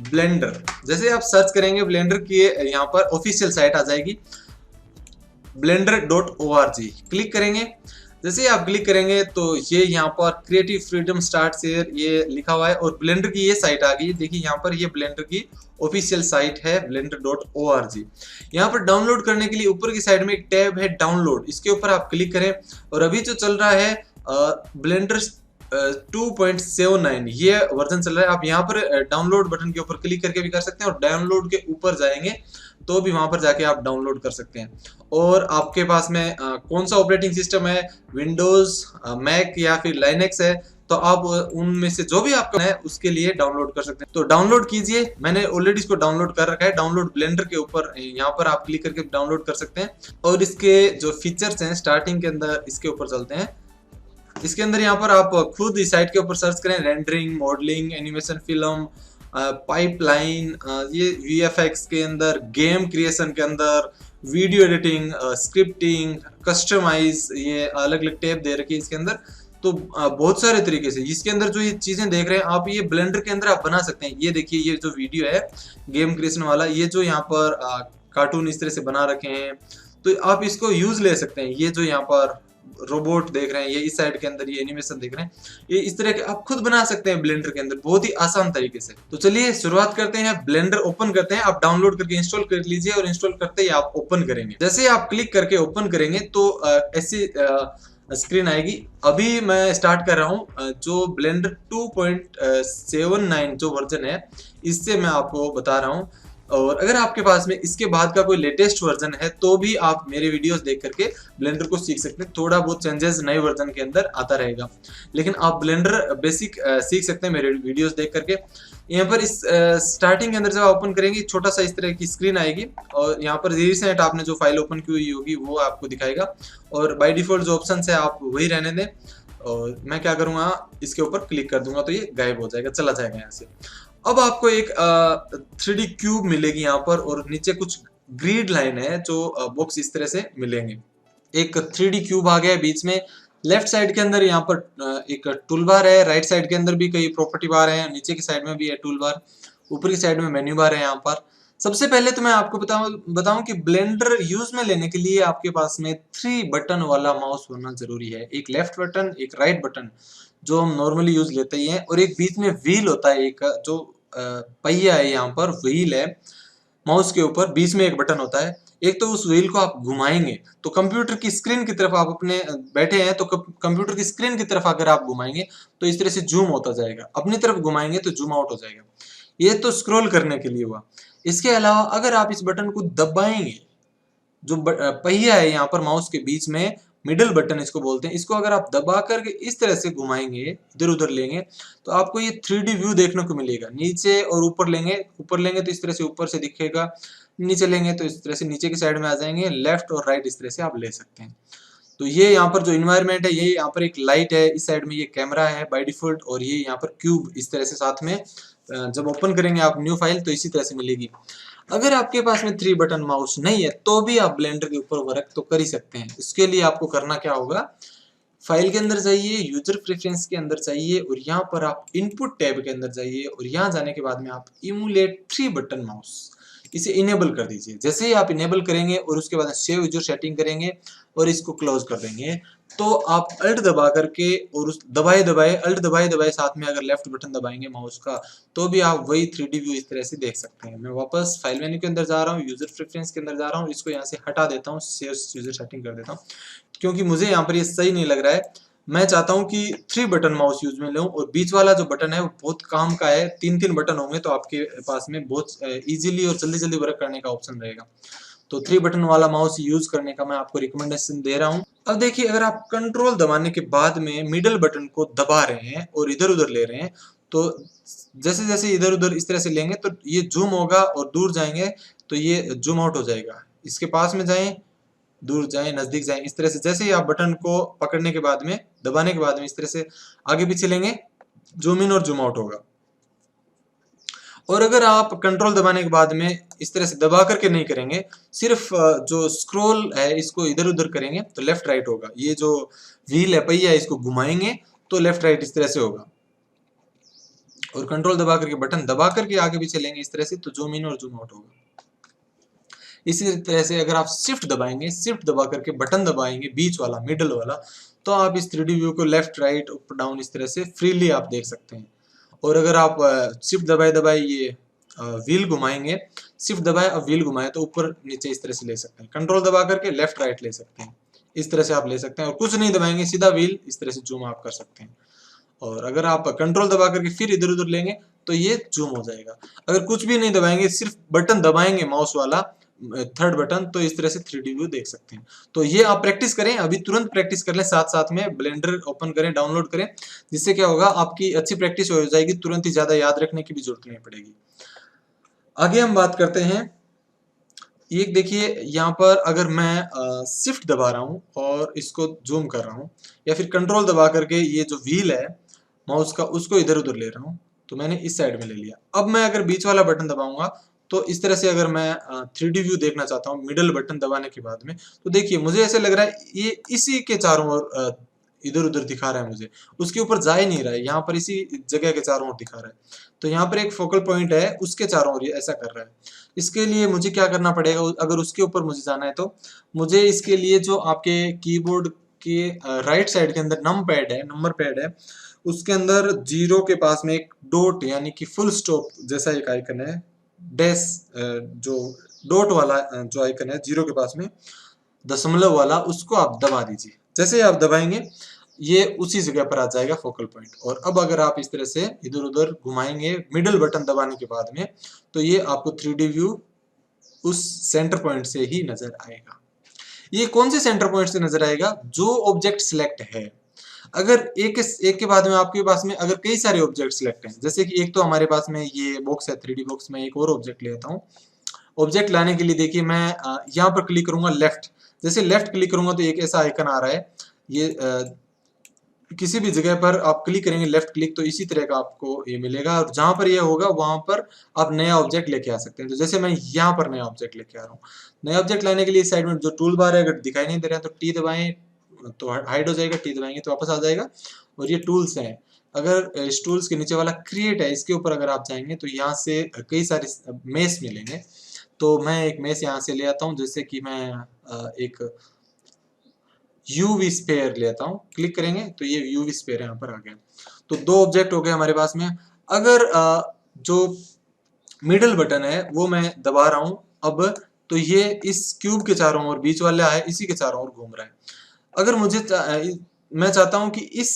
Blender. जैसे आप search करेंगे ब्लेंडर की यहाँ पर ऑफिशियल साइट आ जाएगी blender.org। क्लिक करेंगे, जैसे आप क्लिक करेंगे तो ये यहाँ पर क्रिएटिव फ्रीडम स्टार्ट शेयर ये लिखा हुआ है और ब्लेंडर की ये साइट आ गई। देखिए यहाँ पर ये ब्लेंडर की ऑफिशियल साइट है blender.org। यहाँ पर डाउनलोड करने के लिए ऊपर की साइड में एक टैब है डाउनलोड, इसके ऊपर आप क्लिक करें और अभी जो चल रहा है ब्लेंडर 2.79 ये वर्जन चल रहा है। आप यहाँ पर डाउनलोड बटन के ऊपर क्लिक करके भी कर सकते हैं और डाउनलोड के ऊपर जाएंगे तो भी वहां पर जाके आप डाउनलोड कर सकते हैं। और आपके पास में कौन सा ऑपरेटिंग सिस्टम है, विंडोज, मैक या फिर लाइनेक्स है, तो आप उनमें से जो भी आपका है उसके लिए डाउनलोड कर सकते हैं। तो डाउनलोड कीजिए, मैंने ऑलरेडी इसको डाउनलोड कर रखा है। डाउनलोड ब्लेंडर के ऊपर यहाँ पर आप क्लिक करके डाउनलोड कर सकते हैं। और इसके जो फीचर्स हैं स्टार्टिंग के अंदर इसके ऊपर चलते हैं। इसके अंदर यहाँ पर आप खुद इस साइट के ऊपर सर्च करें, rendering, modelling, animation, film, pipeline, ये वीएफएक्स के अंदर, गेम क्रिएशन के अंदर, वीडियो एडिटिंग, स्क्रिप्टिंग, कस्टमाइज, ये अलग अलग टैब दे रखी है इसके अंदर। तो बहुत सारे तरीके से इसके अंदर जो ये चीजें देख रहे हैं आप, ये ब्लेंडर के अंदर आप बना सकते हैं। ये देखिए ये जो वीडियो है गेम क्रिएशन वाला, ये जो यहाँ पर कार्टून इस तरह से बना रखे हैं, तो आप इसको यूज ले सकते हैं। ये जो यहाँ पर रोबोट देख रहे हैं, ये इस साइड के अंदर ये एनिमेशन देख रहे हैं, ये इस तरह के आप खुद बना सकते हैं ब्लेंडर के अंदर बहुत ही आसान तरीके से। तो चलिए शुरुआत करते हैं, ब्लेंडर ओपन करते हैं। आप डाउनलोड करके इंस्टॉल कर लीजिए और इंस्टॉल करते ही आप ओपन करेंगे। जैसे आप क्लिक करके ओपन करेंगे तो ऐसी स्क्रीन आएगी। अभी मैं स्टार्ट कर रहा हूँ जो ब्लेंडर 2.79 जो वर्जन है इससे मैं आपको बता रहा हूँ। और अगर आपके पास में इसके बाद का कोई लेटेस्ट वर्जन है तो भी आप मेरे वीडियोस देख करके ब्लेंडर को सीख सकते हैं। थोड़ा बहुत चेंजेस नए वर्जन के अंदर आता रहेगा, लेकिन आप ब्लेंडर बेसिक सीख सकते हैं मेरे वीडियोस देख करके। यहाँ पर इस स्टार्टिंग के अंदर जब ओपन करेंगे छोटा सा इस तरह की स्क्रीन आएगी और यहाँ पर रिसेंट आपने जो फाइल ओपन की हुई होगी वो आपको दिखाएगा और बाय डिफॉल्ट जो ऑप्शन है आप वही रहने दें। और मैं क्या करूँगा, इसके ऊपर क्लिक कर दूंगा तो ये गायब हो जाएगा, चला जाएगा यहाँ से। अब आपको एक 3D क्यूब मिलेगी यहाँ पर और नीचे कुछ ग्रिड लाइन है जो बॉक्स इस तरह से मिलेंगे। एक 3D क्यूब आ गया है बीच में। लेफ्ट साइड के अंदर यहाँ पर एक टूल बार है, राइट साइड के अंदर भी कई प्रॉपर्टी बार है, नीचे की साइड में भी है टूल बार, ऊपर की साइड में मेन्यू बार है यहाँ पर। सबसे पहले तो मैं आपको बताऊं कि ब्लेंडर यूज में लेने के लिए आपके पास में 3 बटन वाला माउस होना जरूरी है। एक लेफ्ट बटन, एक राइट बटन जो हम नॉर्मली यूज लेते ही हैं, और एक बीच में व्हील होता है, एक जो पहिया है यहाँ पर व्हील है माउस के ऊपर, बीच में एक बटन होता है। एक तो उस व्हील को आप घुमाएंगे तो कंप्यूटर की स्क्रीन की तरफ, आप अपने बैठे हैं तो कंप्यूटर की स्क्रीन की तरफ अगर आप घुमाएंगे तो इस तरह से जूम होता जाएगा, अपनी तरफ घुमाएंगे तो जूम आउट हो जाएगा। ये तो स्क्रॉल करने के लिए हुआ। इसके अलावा अगर आप इस बटन को दबाएंगे, जो पहिया है यहाँ पर माउस के बीच में, मिडल बटन इसको बोलते हैं, इसको अगर आप दबा करके इस तरह से घुमाएंगे, इधर उधर लेंगे तो आपको ये 3D व्यू देखने को मिलेगा। नीचे और ऊपर लेंगे तो इस तरह से ऊपर से दिखेगा, नीचे लेंगे तो इस तरह से नीचे की साइड में आ जाएंगे, लेफ्ट और राइट इस तरह से आप ले सकते हैं। तो ये यहाँ पर जो इन्वायरमेंट है, ये यहाँ पर एक लाइट है, इस साइड में ये कैमरा है बाय डिफॉल्ट, और ये यहाँ पर क्यूब इस तरह से साथ में जब ओपन करेंगे आप न्यू फाइल तो इसी तरह से मिलेगी। अगर आपके पास में 3 बटन माउस नहीं है तो भी आप ब्लेंडर के ऊपर वर्क तो कर ही सकते हैं। इसके लिए आपको करना क्या होगा, फाइल के अंदर जाइए, यूजर प्रेफरेंस के अंदर जाइए और यहाँ पर आप इनपुट टैब के अंदर जाइए और यहाँ जाने के बाद में आप इमुलेट 3 बटन माउस इसे इनेबल कर दीजिए। जैसे ही आप इनेबल करेंगे और उसके बाद सेव यूजर सेटिंग करेंगे और इसको क्लोज कर देंगे तो आप अल्ट दबा करके और उस अल्ट दबाए साथ में अगर लेफ्ट बटन दबाएंगे माउस का तो भी आप वही 3D व्यू इस तरह से देख सकते हैं। मैं वापस फाइल मेन्यू के अंदर जा रहा हूँ, यूजर प्रेफरेंस के अंदर जा रहा हूँ, इसको यहाँ से हटा देता हूँ, सेव यूजर सेटिंग कर देता हूँ क्योंकि मुझे यहाँ पर ये सही नहीं लग रहा है। मैं चाहता हूँ कि 3 बटन माउस यूज में लूँ और बीच वाला जो बटन है वो बहुत काम का है। 3 बटन होंगे तो आपके पास में बहुत इजीली और जल्दी जल्दी वर्क करने का ऑप्शन रहेगा। तो 3 बटन वाला माउस यूज करने का मैं आपको रिकमेंडेशन दे रहा हूँ। अब देखिए, अगर आप कंट्रोल दबाने के बाद में मिडल बटन को दबा रहे हैं और इधर उधर ले रहे हैं तो जैसे जैसे इधर उधर इस तरह से लेंगे तो ये जूम होगा और दूर जाएंगे तो ये जूम आउट हो जाएगा। इसके पास में जाएं, दूर जाएं, नजदीक जाएं, इस तरह से जैसे ही आप बटन को पकड़ने के बाद में, दबाने के बाद में इस तरह से आगे पीछे लेंगे, जूम इन और जूम आउट होगा। और अगर आप कंट्रोल दबाने के बाद में इस तरह से दबा करके नहीं करेंगे, सिर्फ जो स्क्रॉल है इसको इधर उधर करेंगे तो लेफ्ट राइट होगा। ये जो व्हील है, पहिया है, इसको घुमाएंगे तो लेफ्ट राइट इस तरह से होगा। और कंट्रोल दबा करके बटन दबा करके आगे भी चलेंगे इस तरह से, तो जूम इन और जूम आउट होगा। इसी तरह से अगर आप शिफ्ट दबाएंगे, शिफ्ट दबा करके बटन दबाएंगे बीच वाला, मिडल वाला, तो आप इस 3D व्यू को लेफ्ट राइट ऊपर डाउन इस तरह से फ्रीली आप देख सकते हैं। और अगर आप शिफ्ट दबाए दबाए ये व्हील घुमाएंगे, शिफ्ट दबाए और व्हील घुमाए तो ऊपर नीचे इस तरह से ले सकते हैं। कंट्रोल दबा करके लेफ्ट राइट ले सकते हैं, इस तरह से आप ले सकते हैं। और कुछ नहीं दबाएंगे, सीधा व्हील इस तरह से जूम आप कर सकते हैं। और अगर आप कंट्रोल दबा करके फिर इधर उधर लेंगे तो ये जूम हो जाएगा। अगर कुछ भी नहीं दबाएंगे, सिर्फ बटन दबाएंगे माउस वाला थर्ड बटन, तो इस तरह से 3D व्यू देख सकते हैं। तो ये आप प्रैक्टिस करें, अभी तुरंत प्रैक्टिस कर लें, साथ साथ में ब्लेंडर ओपन करें, डाउनलोड करें, जिससे क्या होगा आपकी अच्छी प्रैक्टिस हो जाएगी, तुरंत ही ज्यादा याद रखने की भी जरूरत नहीं पड़ेगी। आगे हम बात करते हैं, ये देखिए यहाँ पर अगर मैं शिफ्ट दबा रहा हूँ और इसको जूम कर रहा हूँ, या फिर कंट्रोल दबा करके ये जो व्हील है माउस का उसको इधर उधर ले रहा हूँ, तो मैंने इस साइड में ले लिया। अब मैं अगर बीच वाला बटन दबाऊंगा तो इस तरह से अगर मैं 3D व्यू देखना चाहता हूँ मिडल बटन दबाने के बाद में, तो देखिए मुझे ऐसे लग रहा है ये इसी के चारों ओर इधर उधर दिखा रहा है, मुझे उसके ऊपर जा ही नहीं रहा है, यहाँ पर इसी जगह के चारों ओर दिखा रहा है। तो यहाँ पर एक फोकल पॉइंट है, उसके चारों ओर ये ऐसा कर रहा है। इसके लिए मुझे क्या करना पड़ेगा, अगर उसके ऊपर मुझे जाना है तो मुझे इसके लिए जो आपके कीबोर्ड के राइट साइड के अंदर नंबर पैड है, उसके अंदर जीरो के पास में एक डॉट यानी कि फुल स्टॉप जैसा एक आइकन है, डैश जो डॉट वाला जो आइकन है जीरो के पास में दशमलव वाला, उसको आप दबा दीजिए। जैसे ही आप दबाएंगे ये उसी जगह पर आ जाएगा फोकल पॉइंट। और अब अगर आप इस तरह से इधर उधर घुमाएंगे मिडल बटन दबाने के बाद में, तो ये आपको 3D व्यू उस सेंटर पॉइंट से ही नजर आएगा। ये कौन से सेंटर पॉइंट से नजर आएगा, जो ऑब्जेक्ट सिलेक्ट है। अगर एक के बाद में आपके पास में अगर कई सारे ऑब्जेक्ट सिलेक्ट हैं, जैसे कि एक तो हमारे पास में ये बॉक्स है 3D बॉक्स में, एक और ऑब्जेक्ट लेता हूँ। ऑब्जेक्ट लाने के लिए देखिए मैं यहाँ पर क्लिक करूंगा लेफ्ट, जैसे लेफ्ट क्लिक करूंगा तो एक ऐसा आइकन आ रहा है। ये किसी भी जगह पर आप क्लिक करेंगे लेफ्ट क्लिक तो इसी तरह का आपको ये मिलेगा, और जहां पर ये होगा वहां पर आप नया ऑब्जेक्ट लेके आ सकते हैं। तो जैसे मैं यहाँ पर नया ऑब्जेक्ट लेके आ रहा हूँ। नया ऑब्जेक्ट लाने के लिए साइड में जो टूल बार है, अगर दिखाई नहीं दे रहा है तो टी दबाएं तो हाइड हो जाएगा, टी दबाएंगे तो वापस आ जाएगा। और ये टूल्स हैं, अगर इस टूल्स के नीचे वाला क्रिएट है, इसके ऊपर अगर आप जाएंगे तो यहाँ से कई सारे मेस मिलेंगे। तो मैं एक मेस यहाँ से ले आता हूँ, जैसे कि मैं एक यूवी स्पेयर लेता हूँ, क्लिक करेंगे तो ये यूवी स्पेयर यहाँ पर आ गया। तो दो ऑब्जेक्ट हो गए हमारे पास में। अगर जो मिडल बटन है वो मैं दबा रहा हूँ अब, तो ये इस क्यूब के चारों ओर, बीच वाला है इसी के चारों ओर घूम रहा है। अगर मैं चाहता हूँ कि इस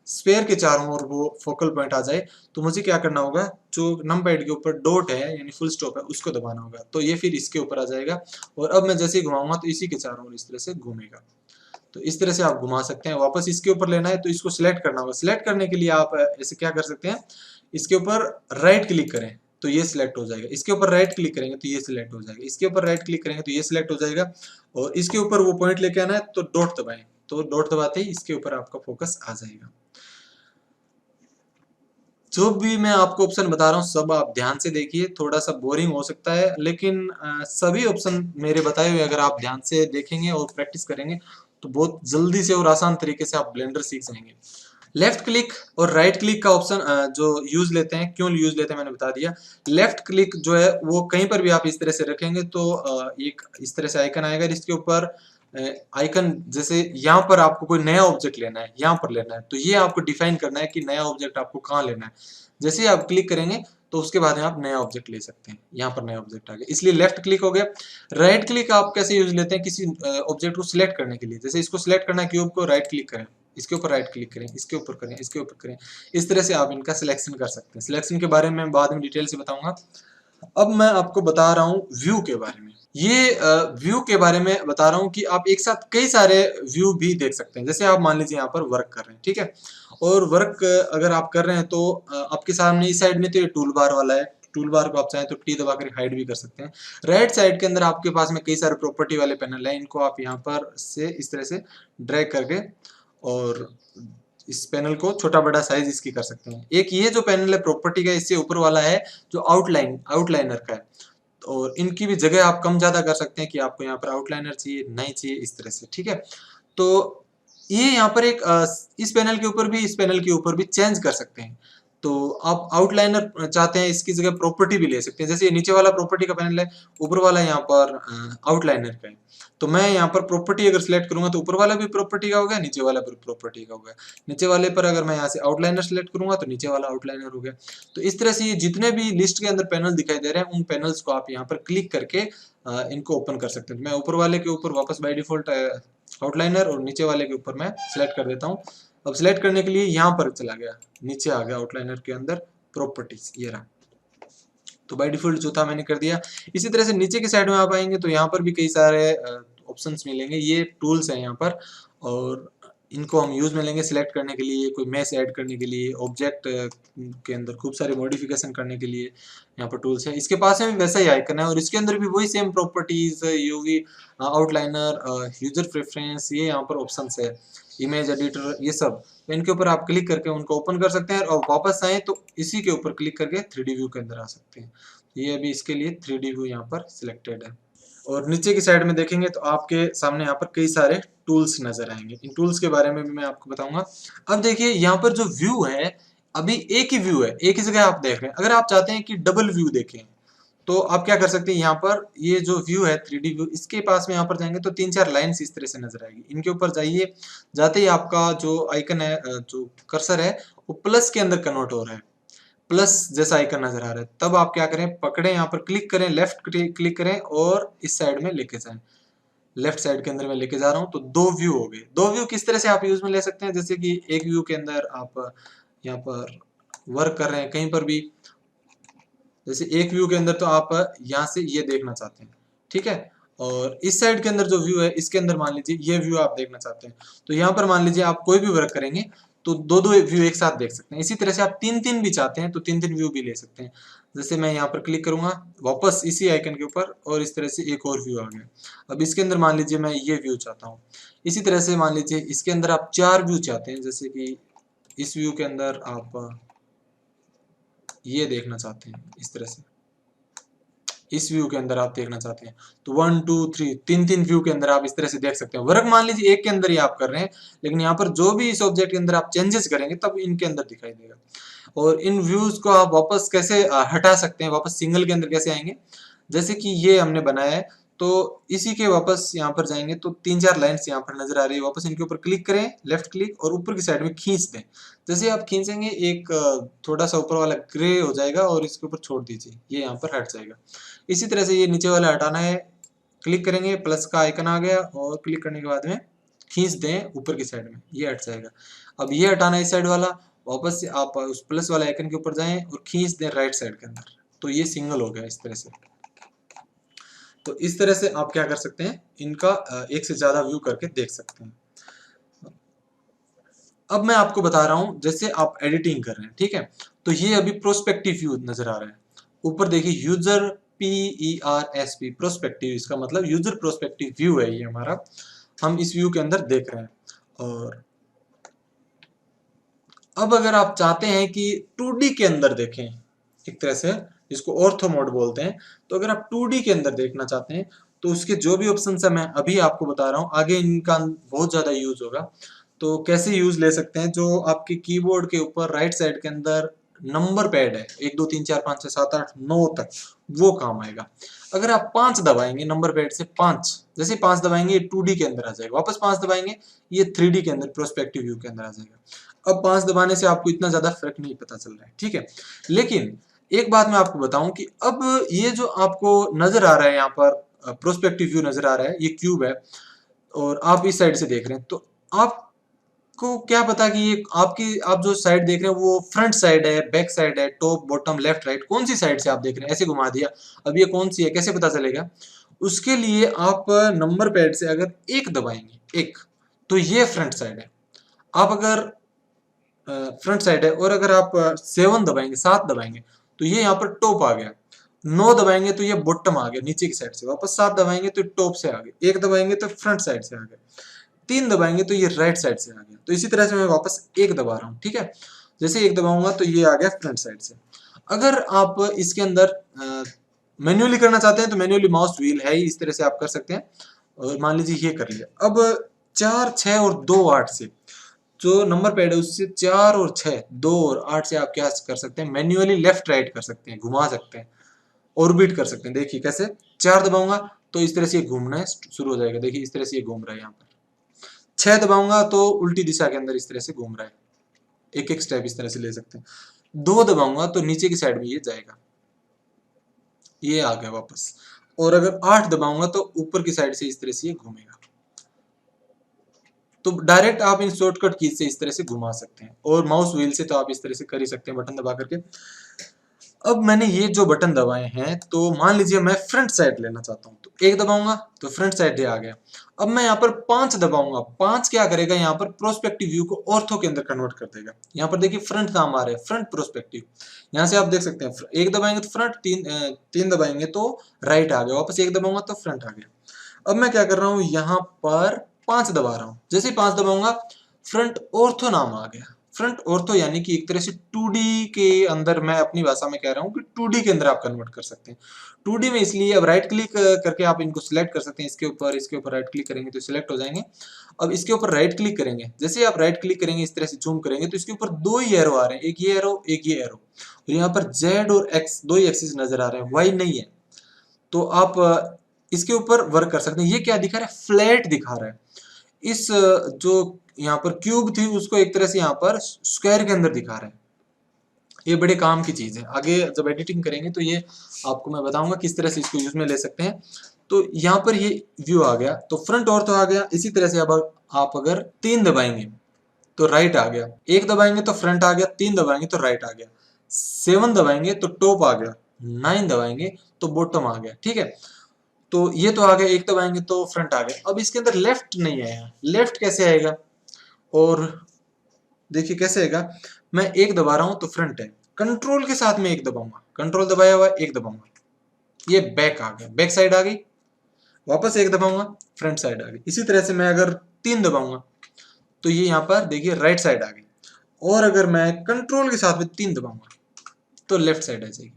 स्फेयर के चारों ओर वो फोकल पॉइंट आ जाए, तो मुझे क्या करना होगा, जो नंबर पैड के ऊपर डॉट है यानी फुल स्टॉप है उसको दबाना होगा, तो ये फिर इसके ऊपर आ जाएगा। और अब मैं जैसे ही घुमाऊंगा तो इसी के चारों ओर इस तरह से घूमेगा। तो इस तरह से आप घुमा सकते हैं। वापस इसके ऊपर लेना है तो इसको सिलेक्ट करना होगा। सिलेक्ट करने के लिए आप ऐसे क्या कर सकते हैं, इसके ऊपर राइट क्लिक करें तो ये सिलेक्ट हो जाएगा, इसके ऊपर राइट क्लिक करेंगे तो ये सिलेक्ट हो जाएगा, इसके ऊपर राइट क्लिक करेंगे तो ये सिलेक्ट हो जाएगा। और इसके ऊपर वो पॉइंट लेके आना है तो डॉट दबाएं, तो डॉट दबाते ही इसके ऊपर आपका फोकस आ जाएगा। जो भी मैं आपको ऑप्शन बता रहा हूँ सब आप ध्यान से देखिए, थोड़ा सा बोरिंग हो सकता है लेकिन सभी ऑप्शन मेरे बताए हुए अगर आप ध्यान से देखेंगे और प्रैक्टिस करेंगे तो बहुत जल्दी से और आसान तरीके से आप ब्लेंडर सीख जाएंगे। लेफ्ट क्लिक और राइट क्लिक का ऑप्शन जो यूज लेते हैं, क्यों यूज लेते हैं मैंने बता दिया। लेफ्ट क्लिक जो है वो कहीं पर भी आप इस तरह से रखेंगे तो एक इस तरह से आइकन आएगा, जिसके ऊपर आइकन जैसे यहाँ पर आपको कोई नया ऑब्जेक्ट लेना है, यहाँ पर लेना है, तो ये आपको डिफाइन करना है कि नया ऑब्जेक्ट आपको कहाँ लेना है। जैसे ही आप क्लिक करेंगे तो उसके बाद में आप नया ऑब्जेक्ट ले सकते हैं। यहाँ पर नया ऑब्जेक्ट आ गया, इसलिए लेफ्ट क्लिक हो गया। राइट क्लिक आप कैसे यूज लेते हैं, किसी ऑब्जेक्ट को सिलेक्ट करने के लिए, जैसे इसको सिलेक्ट करना है क्यूब को, राइट क्लिक करें, इसके ऊपर राइट क्लिक करें, इसके ऊपर करें, इसके ऊपर करें, इस तरह से आप इनका सिलेक्शन कर सकते हैं। सिलेक्शन के बारे में बाद में डिटेल से बताऊंगा। अब मैं आपको बता रहा हूँ व्यू के बारे में। ये व्यू के बारे में बता रहा हूँ कि आप एक साथ कई सारे व्यू भी देख सकते हैं। जैसे आप मान लीजिए यहाँ पर वर्क कर रहे हैं, ठीक है, और वर्क अगर आप कर रहे हैं तो आपके सामने इस साइड में तो ये टूल बार वाला है, टूल बार को आप चाहें तो टी दबा कर हाइड भी कर सकते हैं। राइट साइड के अंदर आपके पास में कई सारे प्रॉपर्टी वाले पैनल है, इनको आप यहाँ पर से इस तरह से ड्रैग करके और इस पैनल को छोटा बड़ा साइज इसकी कर सकते हैं। एक ये जो पैनल है प्रॉपर्टी का, इससे ऊपर वाला है जो आउटलाइनर का है, और इनकी भी जगह आप कम ज्यादा कर सकते हैं कि आपको यहाँ पर आउटलाइनर चाहिए नहीं चाहिए, इस तरह से, ठीक है। तो ये यहाँ पर एक इस पैनल के ऊपर भी इस पैनल के ऊपर भी चेंज कर सकते हैं। तो आप आउटलाइनर चाहते हैं, इसकी जगह प्रॉपर्टी भी ले सकते हैं। जैसे ये नीचे वाला प्रॉपर्टी का पैनल है, ऊपर वाला यहाँ पर आउटलाइनर का है। तो मैं यहाँ पर प्रॉपर्टी अगर सिलेक्ट करूंगा तो ऊपर वाला भी प्रॉपर्टी का हो गया, नीचे वाला भी प्रॉपर्टी का हो गया। नीचे वाले पर अगर मैं यहाँ से आउटलाइनर सिलेक्ट करूंगा तो नीचे वाला आउटलाइनर हो गया। तो इस तरह से ये जितने भी लिस्ट के अंदर पैनल दिखाई दे रहे हैं, उन पैनल्स को आप यहाँ पर क्लिक करके इनको ओपन कर सकते हैं। मैं ऊपर वाले के ऊपर वापस बाय डिफॉल्ट आउटलाइनर और नीचे वाले के ऊपर मैं सिलेक्ट कर देता हूँ। अब सिलेक्ट करने के लिए यहाँ पर चला गया, नीचे आ गया आउटलाइनर के अंदर प्रॉपर्टीज, ये रहा। तो बाय डिफॉल्ट जो था मैंने कर दिया। इसी तरह से नीचे की साइड में आप आएंगे तो यहाँ पर भी कई सारे ऑप्शंस मिलेंगे। ये टूल्स हैं यहाँ पर, और इनको हम यूज में लेंगे सिलेक्ट करने के लिए, कोई मैश ऐड करने के लिए, ऑब्जेक्ट के अंदर खूब सारे मॉडिफिकेशन करने के लिए यहाँ पर टूल्स है। इसके पास में भी वैसा ही आइकन है और इसके अंदर भी वही same properties, UV, outliner, user preference, ये यहाँ पर ऑप्शंस है, इमेज एडिटर, ये सब। तो इनके ऊपर आप क्लिक करके उनको ओपन कर सकते हैं और वापस आए तो इसी के ऊपर क्लिक करके 3D व्यू के अंदर आ सकते हैं। ये अभी इसके लिए 3D व्यू यहाँ पर सिलेक्टेड है। और नीचे की साइड में देखेंगे तो आपके सामने यहाँ पर कई सारे टूल्स नजर आएंगे। इन टूल्स के बारे में भी मैं आपको बताऊंगा। अब देखिए यहाँ पर जो व्यू है, अभी एक ही व्यू है, एक ही जगह आप देख रहे हैं। अगर आप चाहते हैं कि डबल व्यू देखें तो आप क्या कर सकते हैं, यहाँ पर ये जो व्यू है 3D व्यू, इसके पास में यहाँ पर जाएंगे तो 3-4 लाइन्स इस तरह से नजर आएगी। इनके ऊपर जाइए, जाते ही आपका जो आइकन है, जो कर्सर है, वो प्लस के अंदर कन्वर्ट हो रहा है, प्लस जैसा आइकन नजर आ रहा है। तब आप क्या करें, पकड़े, यहाँ पर क्लिक करें, लेफ्ट क्लिक करें और इस साइड में लेके जाएं। लेफ्ट साइड के अंदर मैं लेके जा रहा हूँ तो 2 व्यू हो गए। 2 व्यू किस तरह से आप यूज में ले सकते हैं, जैसे कि एक व्यू के अंदर आप यहाँ पर वर्क कर रहे हैं कहीं पर भी, जैसे एक व्यू के अंदर तो आप यहाँ से ये देखना चाहते हैं, ठीक है। और इस साइड के अंदर जो व्यू है, इसके अंदर मान लीजिए ये व्यू आप देखना चाहते हैं, तो यहाँ पर मान लीजिए आप कोई भी वर्क करेंगे तो 2-2 व्यू एक साथ देख सकते हैं। इसी तरह से आप 3-3 भी चाहते हैं तो 3-3 व्यू भी ले सकते हैं। जैसे मैं यहाँ पर क्लिक करूंगा वापस इसी आइकन के ऊपर और इस तरह से एक और व्यू आ गया। अब इसके अंदर मान लीजिए मैं ये व्यू चाहता हूँ। इसी तरह से मान लीजिए इसके अंदर आप 4 व्यू चाहते हैं, जैसे कि इस व्यू के अंदर आप ये देखना चाहते हैं, इस तरह से इस व्यू के अंदर आप देखना चाहते हैं तो 1 2 3 3 व्यू के अंदर आप इस तरह से देख सकते हैं। वर्क मान लीजिए एक के अंदर ही आप कर रहे हैं, लेकिन यहाँ पर जो भी इस ऑब्जेक्ट के अंदर आप चेंजेस करेंगे तब इनके अंदर दिखाई देगा। और इन व्यूज को आप वापस कैसे हटा सकते हैं, वापस सिंगल के अंदर कैसे आएंगे, जैसे कि ये हमने बनाया है तो इसी के वापस यहाँ पर जाएंगे तो 3-4 लाइन्स यहाँ पर नजर आ रही है। वापस इनके ऊपर क्लिक करें, लेफ्ट क्लिक, और ऊपर की साइड में खींच दें। जैसे आप खींचेंगे एक थोड़ा सा ऊपर वाला ग्रे हो जाएगा और इसके ऊपर छोड़ दीजिए, ये यहाँ पर हट जाएगा। इसी तरह से ये नीचे वाला हटाना है, क्लिक करेंगे, प्लस का आइकन आ गया और क्लिक करने के बाद में खींच दें ऊपर की साइड में, ये हट जाएगा। अब ये हटाना है इस साइड वाला, वापस से आप उस प्लस वाले आइकन के ऊपर जाएं और खींच दें राइट साइड के अंदर, तो ये सिंगल हो गया इस तरह से। तो इस तरह से आप क्या कर सकते हैं, इनका एक से ज्यादा व्यू करके देख सकते हैं। अब मैं आपको बता रहा हूं, जैसे आप एडिटिंग कर रहे हैं, ठीक है, तो ये अभी प्रोस्पेक्टिव व्यू नजर आ रहा है। ऊपर देखिए यूजर PERSP प्रोस्पेक्टिव, इसका मतलब यूजर प्रोस्पेक्टिव व्यू है ये हमारा, हम इस व्यू के अंदर देख रहे हैं। और अब अगर आप चाहते हैं कि 2D के अंदर देखें, एक तरह से जिसको ऑर्थो मोड बोलते हैं, तो अगर आप 2D के अंदर देखना चाहते हैं तो उसके जो भी ऑप्शन है मैं अभी आपको बता रहा हूँ, आगे इनका बहुत ज्यादा यूज होगा। तो कैसे यूज ले सकते हैं, जो आपके कीबोर्ड के ऊपर राइट साइड के अंदर नंबर पैड है 1 2 3 4 5 6 7 8 9 तक, वो काम आएगा। अगर आप 5 दबाएंगे नंबर पैड से 5, जैसे 5 दबाएंगे ये 2D के अंदर आ जाएगा, वापस 5 दबाएंगे ये 3D के अंदर प्रोस्पेक्टिव व्यू के अंदर आ जाएगा। अब 5 दबाने से आपको इतना ज्यादा फर्क नहीं पता चल रहा है, ठीक है। लेकिन एक बात मैं आपको बताऊं कि अब ये जो आपको नजर आ रहा है यहाँ पर प्रोस्पेक्टिव व्यू नजर आ रहा है, ये क्यूब है और आप इस साइड से देख रहे हैं, तो आपको क्या पता कि ये आप जो साइड देख रहे हैं वो फ्रंट साइड है, बैक साइड है, टॉप बॉटम लेफ्ट राइट, कौन सी साइड से आप देख रहे हैं, ऐसे घुमा दिया, अब ये कौन सी है कैसे पता चलेगा। उसके लिए आप नंबर पैड से अगर 1 दबाएंगे, 1, तो ये फ्रंट साइड है। आप अगर फ्रंट साइड है, और अगर आप 7 दबाएंगे, 7 दबाएंगे, तो ये यहाँ पर टॉप आ गया। 9 दबाएंगे तो ये बॉटम आ गया नीचे की साइड से, वापस 7 दबाएंगे तो टॉप से आ गया, 1 दबाएंगे तो फ्रंट साइड से आ गया, 3 दबाएंगे तो ये राइट साइड से आ गया। तो इसी तरह से मैं वापस 1 दबा रहा हूँ, ठीक है। जैसे 1 दबाऊंगा तो ये आ गया फ्रंट साइड से। अगर आप इसके अंदर मैन्युअली करना चाहते हैं तो मैन्युअली माउस व्हील है ही, इस तरह से आप कर सकते हैं। और मान लीजिए ये कर लिया। अब 4 6 और 2 8 से जो नंबर पैड है उससे 4 और 6, 2 और 8 से आप क्या कर सकते हैं, मैन्युअली लेफ्ट राइट कर सकते हैं, घुमा सकते हैं, ऑर्बिट कर सकते हैं। देखिए कैसे, 4 दबाऊंगा तो इस तरह से घूमना शुरू हो जाएगा। देखिए इस तरह से ये घूम रहा है यहाँ पर। 6 दबाऊंगा तो उल्टी दिशा के अंदर इस तरह से घूम रहा है। एक एक स्टेप इस तरह से ले सकते हैं। 2 दबाऊंगा तो नीचे की साइड में ये जाएगा, ये आ गया वापस। और अगर 8 दबाऊंगा तो ऊपर की साइड से इस तरह से ये घूमेगा। तो डायरेक्ट आप इन शॉर्टकट की से इस तरह से घुमा सकते हैं, और माउस व्हील से तो आप इस तरह से कर ही सकते हैं बटन दबा करके। अब मैंने ये जो बटन दबाए हैं, तो मान लीजिए मैं फ्रंट साइड लेना चाहता हूँ, तो 1 दबाऊंगा तो फ्रंट साइड आ गया। अब मैं यहाँ पर 5 दबाऊंगा, 5 क्या करेगा, यहाँ पर प्रोस्पेक्टिव व्यू को ऑर्थो के अंदर कन्वर्ट कर देगा। यहाँ पर देखिए फ्रंट नाम आ रहा है, फ्रंट प्रोस्पेक्टिव। यहाँ से आप देख सकते हैं, 1 दबाएंगे तो फ्रंट, 3 दबाएंगे तो राइट आ गया, वापस 1 दबाऊंगा तो फ्रंट आ गया। अब मैं क्या कर रहा हूँ, यहाँ पर 5 दबा रहा हूँ, जैसे ही 5 दबाऊंगा फ्रंट ऑर्थो नाम आ गया। फ्रंट ऑर्थो यानी कि एक तरह से 2D के अंदर, मैं अपनी भाषा में कह रहा हूँ कि 2D के अंदर आप कन्वर्ट कर सकते हैं। 2D में इसलिए अब राइट क्लिक करके आप इनको सिलेक्ट कर सकते हैं, इसके ऊपर राइट क्लिक करेंगे तो सिलेक्ट हो जाएंगे। अब इसके ऊपर राइट क्लिक करेंगे, जैसे आप राइट क्लिक करेंगे इस तरह से जूम करेंगे तो इसके ऊपर 2 ही एरो आ रहे हैं, एक ये एरो एक ये एरो, और यहाँ पर Z और X 2 ही एक्सिस नजर आ रहे हैं, Y नहीं है। तो आप इसके ऊपर वर्क कर सकते हैं। ये क्या दिखा रहा है, फ्लैट दिखा रहा है। इस जो यहाँ पर क्यूब थी उसको एक तरह से यहाँ पर स्क्वायर के अंदर दिखा रहा है। ये बड़े काम की चीज है, आगे जब एडिटिंग करेंगे तो ये आपको मैं बताऊंगा किस तरह से इसको यूज में ले सकते हैं। तो यहाँ पर ये व्यू आ गया, तो फ्रंट ऑर्थो आ गया। इसी तरह से अब आप अगर 3 दबाएंगे तो राइट आ गया, 1 दबाएंगे तो फ्रंट आ गया, 3 दबाएंगे तो राइट आ गया, 7 दबाएंगे तो टॉप आ गया, 9 दबाएंगे तो बॉटम आ गया। ठीक है, तो ये तो आ गया, 1 दबाएंगे तो फ्रंट आ गया। अब इसके अंदर लेफ्ट नहीं आया, लेफ्ट कैसे आएगा, और देखिए कैसे आएगा, मैं 1 दबा रहा हूं तो फ्रंट है, कंट्रोल के साथ में 1 दबाऊंगा, कंट्रोल दबाया हुआ है, 1 दबाऊंगा, ये बैक आ गया, बैक साइड आ गई, वापस 1 दबाऊंगा, फ्रंट साइड आ गई। इसी तरह से मैं अगर 3 दबाऊंगा तो ये यहाँ पर देखिए राइट साइड आ गई, और अगर मैं कंट्रोल के साथ में 3 दबाऊंगा तो लेफ्ट साइड आ जाएगी,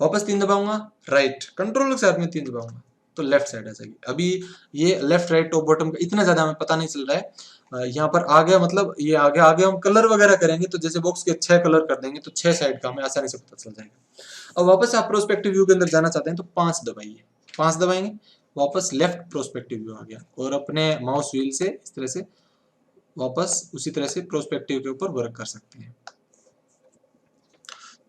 वापस 3 दबाऊंगा राइट, कंट्रोल के साथ में 3 दबाऊंगा तो लेफ्ट साइड आ जाएगी। अभी ये लेफ्ट राइट टॉप बॉटम का इतना ज्यादा हमें पता नहीं चल रहा है, यहाँ पर आ गया, मतलब ये आगे हम कलर वगैरह करेंगे तो जैसे बॉक्स के 6 कलर कर देंगे तो 6 साइड का हमें आसानी से पता चल जाएगा। अब वापस आप प्रोस्पेक्टिव व्यू के अंदर जाना चाहते हैं तो 5 दबाइए, 5 दबाएंगे वापस लेफ्ट प्रोस्पेक्टिव व्यू आ गया, और अपने माउस व्हील से इस तरह से वापस उसी तरह से प्रोस्पेक्टिव के ऊपर वर्क कर सकते हैं।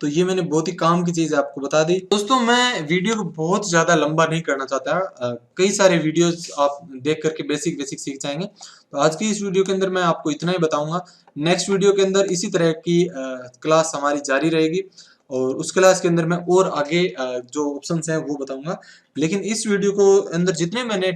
तो ये मैंने बहुत ही काम की चीज आपको बता दी। दोस्तों मैं वीडियो को बहुत ज्यादा लंबा नहीं करना चाहता, कई सारे वीडियोस आप देख करके बेसिक सीख जाएंगे। तो आज की इस वीडियो के अंदर मैं आपको इतना ही बताऊंगा। नेक्स्ट वीडियो के अंदर इसी तरह की क्लास हमारी जारी रहेगी, और उस क्लास के अंदर मैं और आगे जो ऑप्शंस हैं वो बताऊंगा। लेकिन इस वीडियो को अंदर जितने मैंने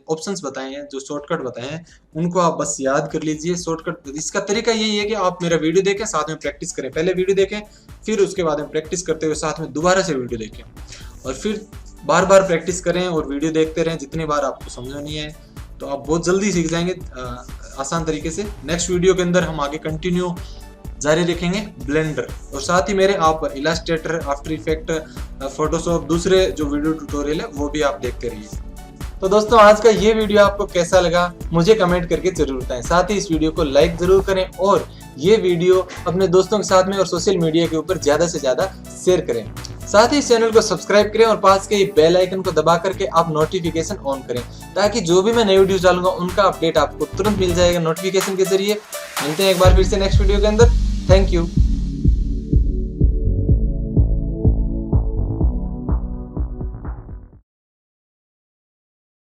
ऑप्शंस बताए हैं, जो शॉर्टकट बताए हैं, उनको आप बस याद कर लीजिए। शॉर्टकट इसका तरीका यही है कि आप मेरा वीडियो देखें, साथ में प्रैक्टिस करें। पहले वीडियो देखें, फिर उसके बाद में प्रैक्टिस करते हुए साथ में दोबारा से वीडियो देखें, और फिर बार बार प्रैक्टिस करें और वीडियो देखते रहें। जितनी बार आपको समझ नहीं है तो आप बहुत जल्दी सीख जाएंगे आसान तरीके से। नेक्स्ट वीडियो के अंदर हम आगे कंटिन्यू जारी रखेंगे ब्लेंडर, और साथ ही मेरे आप इलास्ट्रेटर, आफ्टर इफेक्ट, फोटोशॉप, दूसरे जो वीडियो ट्यूटोरियल है वो भी आप देखते रहिए। तो दोस्तों आज का ये वीडियो आपको कैसा लगा मुझे कमेंट करके जरूर बताएं। साथ ही इस वीडियो को लाइक जरूर करें, और ये वीडियो अपने दोस्तों के साथ में और सोशल मीडिया के ऊपर ज्यादा से ज्यादा शेयर करें। साथ ही इस चैनल को सब्सक्राइब करें और पास के बेल आइकन को दबा करके आप नोटिफिकेशन ऑन करें, ताकि जो भी मैं नई वीडियो डालूंगा उनका अपडेट आपको तुरंत मिल जाएगा नोटिफिकेशन के जरिए। मिलते हैं एक बार फिर से नेक्स्ट वीडियो के अंदर। Thank you.